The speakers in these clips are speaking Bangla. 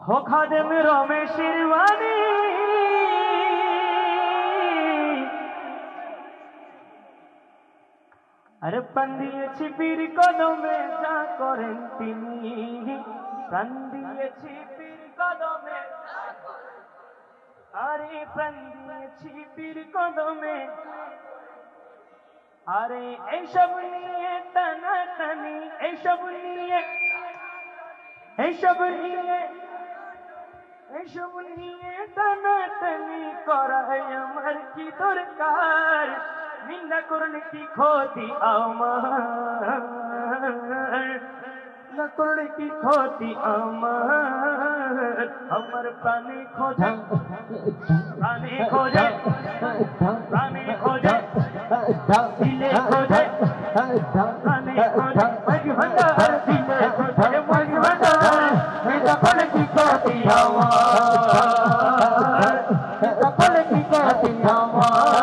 हो खादिम रमेशेर वाणी अरे प्राण दिएছি পীর কদমে যা করেন তিনি प्राण दिएছি পীর কদমে আরে प्राण দিয়েছি পীর কদমে আরে এইসব নিয়ে টানাটানি এইসব নিয়ে টানাটানি করাই আমার কি দরকার নিন্দা করলে কি ক্ষতি আমার না করলে কি ক্ষতি আমার প্রাণে খোঁজে প্রাণে খোঁজে প্রাণে খোঁজে দিলে খোঁজে প্রাণে খোঁজে মাঝি ভান্ডার দিলে খোঁজে মাঝি ভান্ডার নিন্দা করলে কি ক্ষতি আমার নিন্দা করলে কি ক্ষতি আমার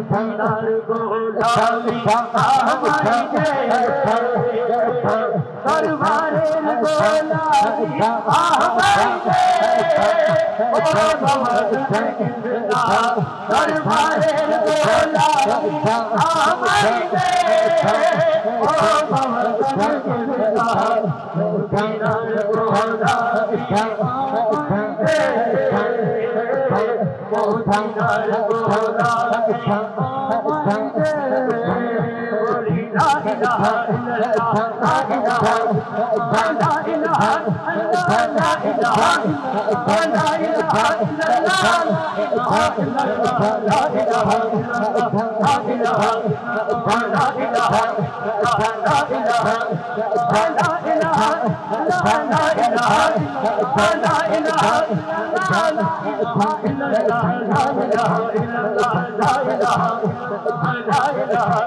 মদিনার গোলামি আমায় দে দরবারের গোলামি আমায় দে ও বাবা কৃষ্ণা দরবারের গোলামি আমায় দে ও বাবা কৃষ্ণা মদিনার গোলামি আমায় দে মদিনার গোলামি আমায় দে লা ইলাহা ইল্লাল্লাহ লা ইলাহা ইল্লাল্লাহ লা ইলাহা ইল্লাল্লাহ লা ইলাহা ইল্লাল্লাহ লা ইলাহা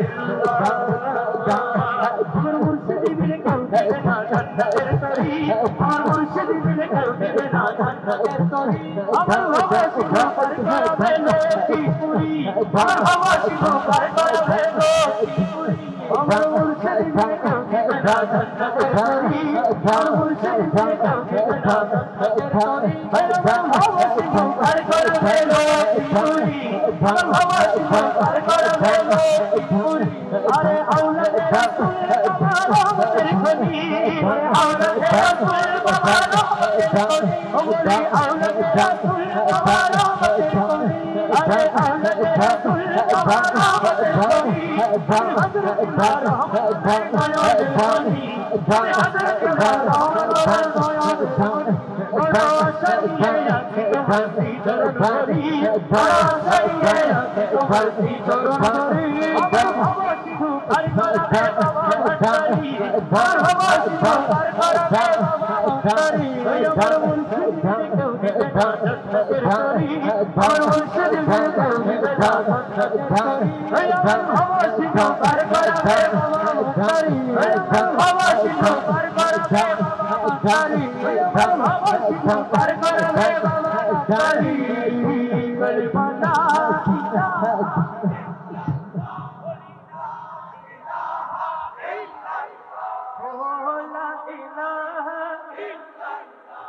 ইল্লাল্লাহ লা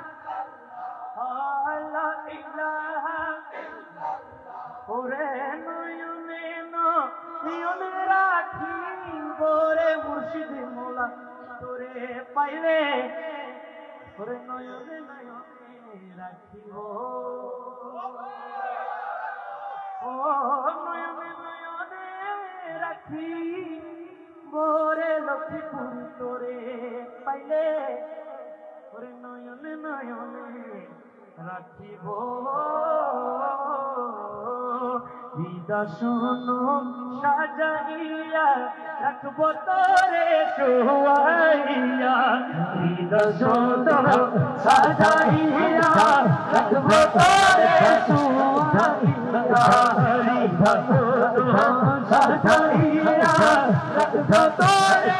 ইলাহা শুনো সাজাইয়া রাখবো তোরে শুয়াইয়া শুনো সাজাইয়া রাখবো তোরে শুয়াইয়া সাজাইয়া রাখবো তোরে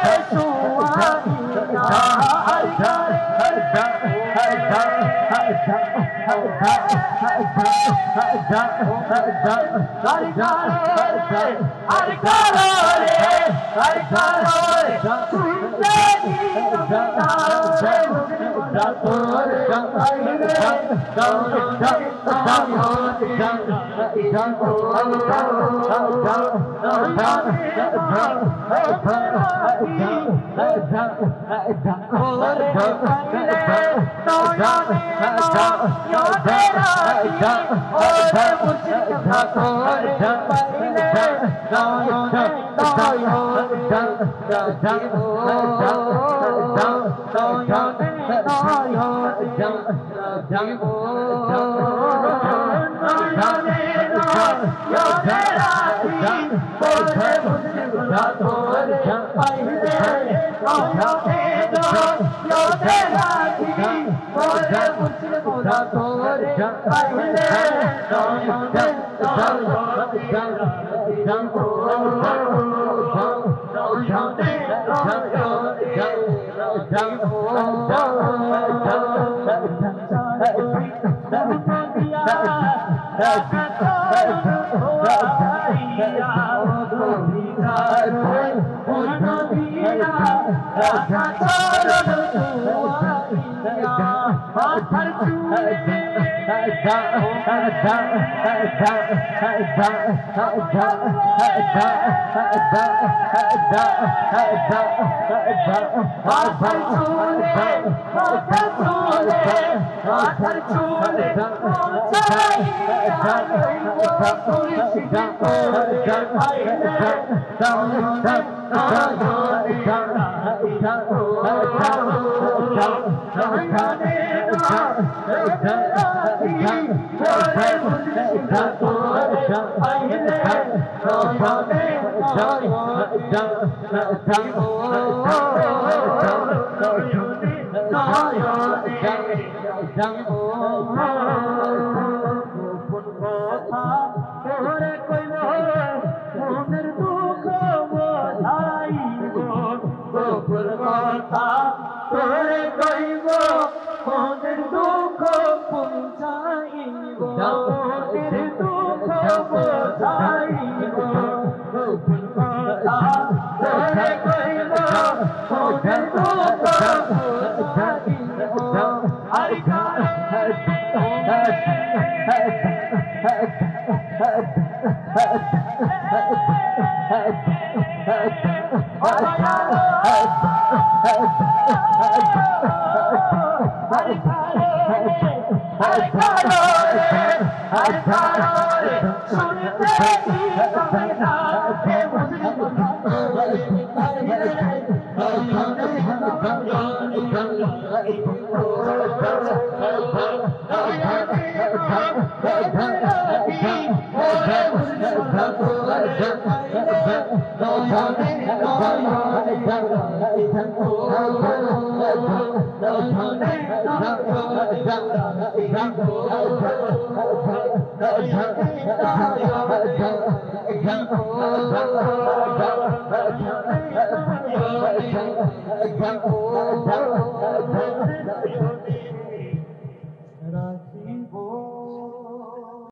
দিয়া রাখা চরণ ধোয়াইয়া অধিকার পূর্ণ দিয়া রাখা চরণ ধোয়াইয়া মাথার চুলে মাথার চুলে তোরে কইব মনের দুঃখ বোঝাইব গোপন কথা তোরে কইব মনের দুঃখ বুঝাইব মনের দুঃখ বোঝাইব গোপন কথা তোরে কইব মনের দুঃখ বুঝাইব হরি Oh,